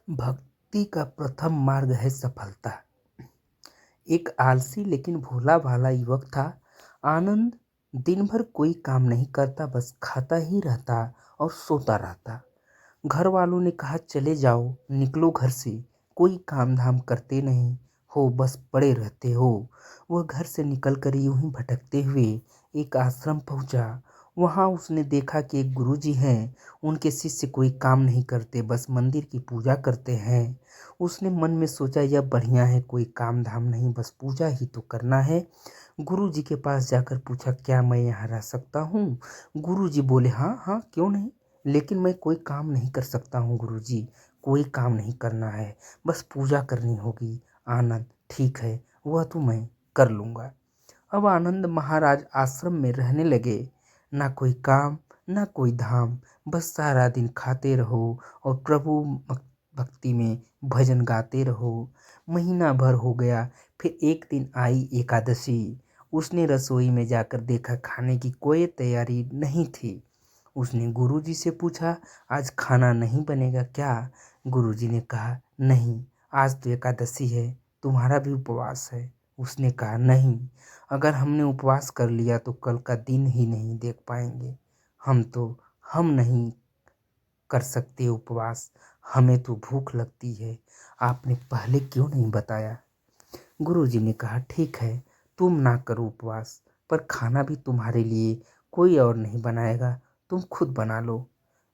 भक्ति का प्रथम मार्ग है सफलता। एक आलसी लेकिन भोला भाला युवक था। आनंद दिन भर कोई काम नहीं करता, बस खाता ही रहता और सोता रहता। घर वालों ने कहा, चले जाओ, निकलो घर से, कोई काम धाम करते नहीं हो, बस पड़े रहते हो। वह घर से निकलकर यूं ही भटकते हुए एक आश्रम पहुंचा। वहां उसने देखा कि एक गुरुजी हैं। उनके शिष्य कोई काम नहीं करते, बस मंदिर की पूजा करते हैं। उसने मन में सोचा, यह बढ़िया है, कोई काम धाम नहीं, बस पूजा ही तो करना है। गुरुजी के पास जाकर पूछा, क्या मैं यहाँ रह सकता हूँ? गुरुजी बोले, हाँ हाँ, क्यों नहीं, लेकिन मैं कोई काम नहीं कर सकता हूँ गुरुजी। कोई काम नहीं करना है, बस पूजा करनी होगी। आनंद, ठीक है, वह तो मैं कर लूँगा। अब आनंद महाराज आश्रम में रहने लगे। ना कोई काम, ना कोई धाम, बस सारा दिन खाते रहो और प्रभु भक्ति में भजन गाते रहो। महीना भर हो गया। फिर एक दिन आई एकादशी। उसने रसोई में जाकर देखा, खाने की कोई तैयारी नहीं थी। उसने गुरुजी से पूछा, आज खाना नहीं बनेगा क्या? गुरुजी ने कहा, नहीं, आज तो एकादशी है, तुम्हारा भी उपवास है। उसने कहा, नहीं, अगर हमने उपवास कर लिया तो कल का दिन ही नहीं देख पाएंगे। हम नहीं कर सकते उपवास, हमें तो भूख लगती है, आपने पहले क्यों नहीं बताया? गुरुजी ने कहा, ठीक है, तुम ना करो उपवास, पर खाना भी तुम्हारे लिए कोई और नहीं बनाएगा, तुम खुद बना लो।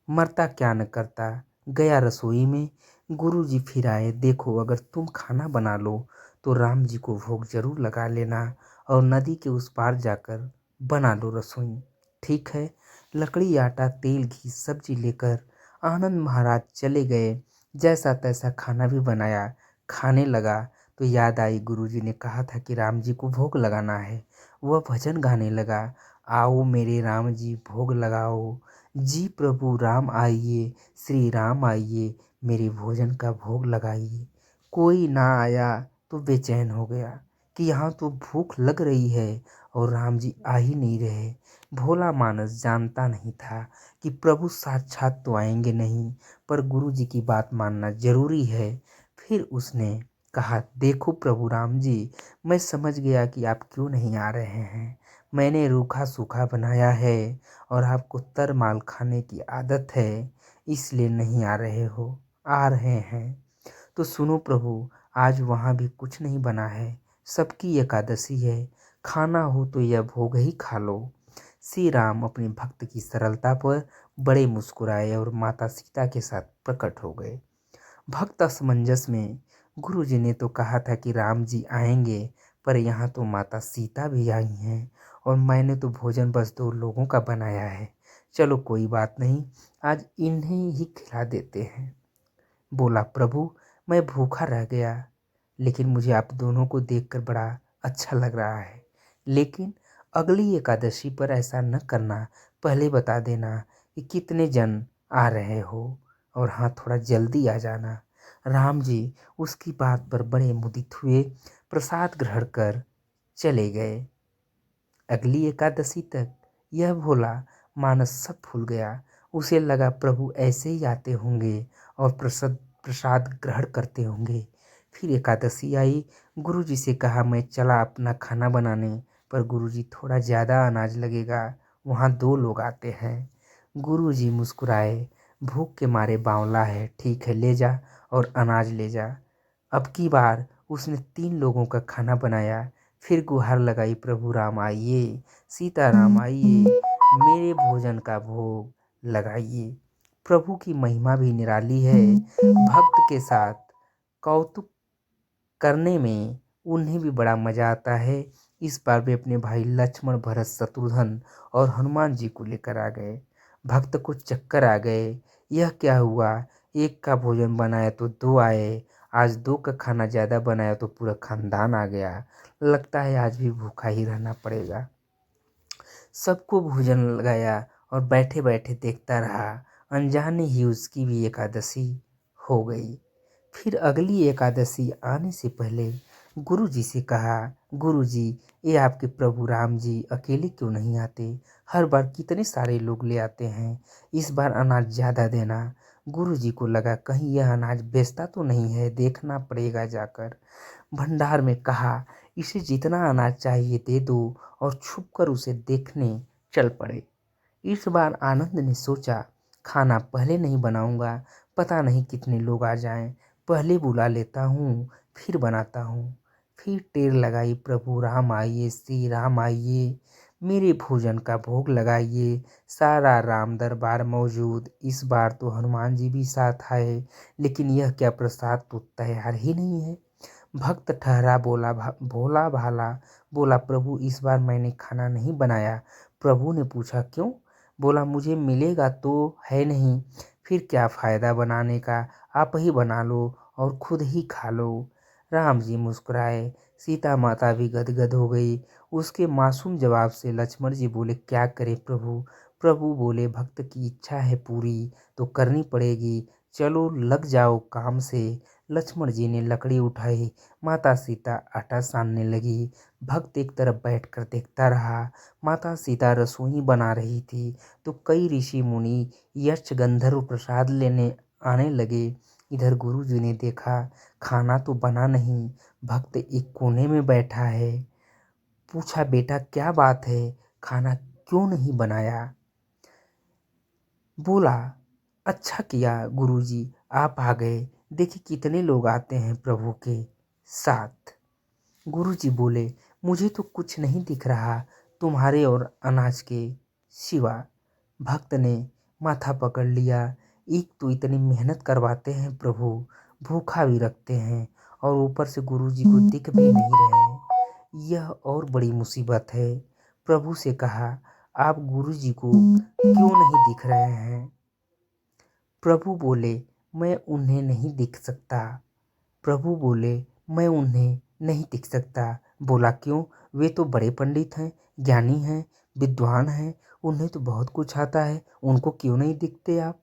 मरता क्या न करता। गया रसोई में। गुरुजी फिर आए, देखो, अगर तुम खाना बना लो तो राम जी को भोग जरूर लगा लेना और नदी के उस पार जाकर बना लो रसोई। ठीक है। लकड़ी, आटा, तेल, घी, सब्जी लेकर आनंद महाराज चले गए। जैसा तैसा खाना भी बनाया, खाने लगा तो याद आई, गुरुजी ने कहा था कि राम जी को भोग लगाना है। वह भजन गाने लगा, आओ मेरे राम जी भोग लगाओ, जी प्रभु राम आइए, श्री राम आइए, मेरे भोजन का भोग लगाइए। कोई ना आया तो बेचैन हो गया कि यहाँ तो भूख लग रही है और राम जी आ ही नहीं रहे। भोला मानस जानता नहीं था कि प्रभु साक्षात तो आएंगे नहीं, पर गुरु जी की बात मानना जरूरी है। फिर उसने कहा, देखो प्रभु राम जी, मैं समझ गया कि आप क्यों नहीं आ रहे हैं। मैंने रूखा सूखा बनाया है और आपको तर माल खाने की आदत है, इसलिए नहीं आ रहे हो। आ रहे हैं तो सुनो प्रभु, आज वहाँ भी कुछ नहीं बना है, सबकी एकादशी है, खाना हो तो यह भोग ही खा लो। श्री राम अपने भक्त की सरलता पर बड़े मुस्कुराए और माता सीता के साथ प्रकट हो गए। भक्त असमंजस में, गुरु जी ने तो कहा था कि राम जी आएंगे, पर यहाँ तो माता सीता भी आई हैं और मैंने तो भोजन बस 2 लोगों का बनाया है। चलो कोई बात नहीं, आज इन्हें ही खिला देते हैं। बोला, प्रभु मैं भूखा रह गया, लेकिन मुझे आप दोनों को देखकर बड़ा अच्छा लग रहा है। लेकिन अगली एकादशी पर ऐसा न करना, पहले बता देना कि कितने जन आ रहे हो, और हाँ, थोड़ा जल्दी आ जाना। राम जी उसकी बात पर बड़े मुदित हुए, प्रसाद ग्रहण कर चले गए। अगली एकादशी तक यह भोला मानस सब भूल गया। उसे लगा प्रभु ऐसे ही आते होंगे और प्रसाद ग्रहण करते होंगे। फिर एकादशी आई। गुरुजी से कहा, मैं चला अपना खाना बनाने, पर गुरुजी, थोड़ा ज़्यादा अनाज लगेगा, वहाँ 2 लोग आते हैं। गुरुजी मुस्कुराए, भूख के मारे बावला है, ठीक है, ले जा और अनाज ले जा। अब की बार उसने 3 लोगों का खाना बनाया। फिर गुहार लगाई, प्रभु राम आइए, सीता राम आइए, मेरे भोजन का भोग लगाइए। प्रभु की महिमा भी निराली है। भक्त के साथ कौतुक करने में उन्हें भी बड़ा मजा आता है। इस बार वे अपने भाई लक्ष्मण, भरत, शत्रुघ्न और हनुमान जी को लेकर आ गए। भक्त को चक्कर आ गए, यह क्या हुआ, एक का भोजन बनाया तो 2 आए, आज 2 का खाना ज़्यादा बनाया तो पूरा खानदान आ गया, लगता है आज भी भूखा ही रहना पड़ेगा। सबको भोजन लगाया और बैठे बैठे देखता रहा। अनजाने ही उसकी भी एकादशी हो गई। फिर अगली एकादशी आने से पहले गुरु जी से कहा, गुरु जी, ये आपके प्रभु राम जी अकेले क्यों नहीं आते? हर बार कितने सारे लोग ले आते हैं, इस बार अनाज ज़्यादा देना। गुरुजी को लगा कहीं यह अनाज बेचता तो नहीं है, देखना पड़ेगा जाकर। भंडार में कहा, इसे जितना अनाज चाहिए दे दो और छुपकर उसे देखने चल पड़े। इस बार आनंद ने सोचा, खाना पहले नहीं बनाऊंगा, पता नहीं कितने लोग आ जाएं, पहले बुला लेता हूँ फिर बनाता हूँ। फिर टेर लगाई, प्रभु राम आइए, श्री राम आइए, मेरे भोजन का भोग लगाइए। सारा राम दरबार मौजूद, इस बार तो हनुमान जी भी साथ आए, लेकिन यह क्या प्रसाद तो तैयार ही नहीं है। भक्त ठहरा बोला, भोला भाला बोला, प्रभु इस बार मैंने खाना नहीं बनाया। प्रभु ने पूछा क्यों? बोला, मुझे मिलेगा तो है नहीं, फिर क्या फ़ायदा बनाने का, आप ही बना लो और खुद ही खा लो। राम जी मुस्कुराए, सीता माता भी गदगद हो गई। उसके मासूम जवाब से लक्ष्मण जी बोले, क्या करें प्रभु? प्रभु बोले, भक्त की इच्छा है पूरी तो करनी पड़ेगी, चलो लग जाओ काम से। लक्ष्मण जी ने लकड़ी उठाई, माता सीता आटा सानने लगी। भक्त एक तरफ बैठकर देखता रहा। माता सीता रसोई बना रही थी तो कई ऋषि मुनि यक्ष गंधर्व प्रसाद लेने आने लगे। इधर गुरु जी ने देखा खाना तो बना नहीं, भक्त एक कोने में बैठा है। पूछा, बेटा क्या बात है, खाना क्यों नहीं बनाया? बोला, अच्छा किया गुरुजी आप आ गए, देखिए कितने लोग आते हैं प्रभु के साथ। गुरुजी बोले, मुझे तो कुछ नहीं दिख रहा तुम्हारे और अनाज के सिवा। भक्त ने माथा पकड़ लिया, एक तो इतनी मेहनत करवाते हैं प्रभु, भूखा भी रखते हैं और ऊपर से गुरुजी को दिख भी नहीं रहे, यह और बड़ी मुसीबत है। प्रभु से कहा, आप गुरुजी को क्यों नहीं दिख रहे हैं? प्रभु बोले, मैं उन्हें नहीं दिख सकता। प्रभु बोले, मैं उन्हें नहीं दिख सकता। बोला, क्यों? वे तो बड़े पंडित हैं, ज्ञानी हैं, विद्वान हैं, उन्हें तो बहुत कुछ आता है, उनको क्यों नहीं दिखते आप?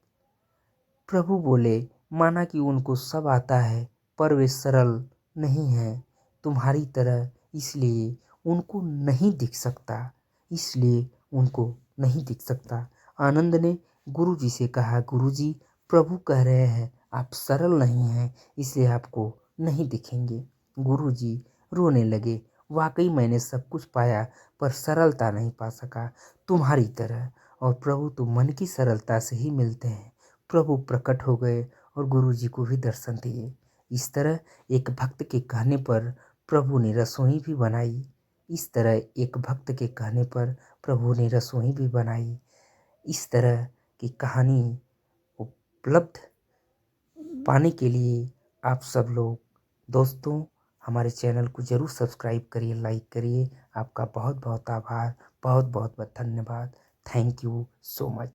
प्रभु बोले, माना कि उनको सब आता है पर वे सरल नहीं हैं तुम्हारी तरह, इसलिए उनको नहीं दिख सकता, इसलिए उनको नहीं दिख सकता। आनंद ने गुरुजी से कहा, गुरुजी प्रभु कह रहे हैं आप सरल नहीं हैं, इसलिए आपको नहीं दिखेंगे। गुरुजी रोने लगे, वाकई मैंने सब कुछ पाया पर सरलता नहीं पा सका तुम्हारी तरह, और प्रभु तो मन की सरलता से ही मिलते हैं। प्रभु प्रकट हो गए और गुरुजी को भी दर्शन दिए। इस तरह एक भक्त के कहने पर प्रभु ने रसोई भी बनाई। इस तरह एक भक्त के कहने पर प्रभु ने रसोई भी बनाई। इस तरह की कहानी उपलब्ध पाने के लिए आप सब लोग दोस्तों हमारे चैनल को ज़रूर सब्सक्राइब करिए, लाइक करिए। आपका बहुत बहुत आभार, बहुत बहुत धन्यवाद। Thank you so much.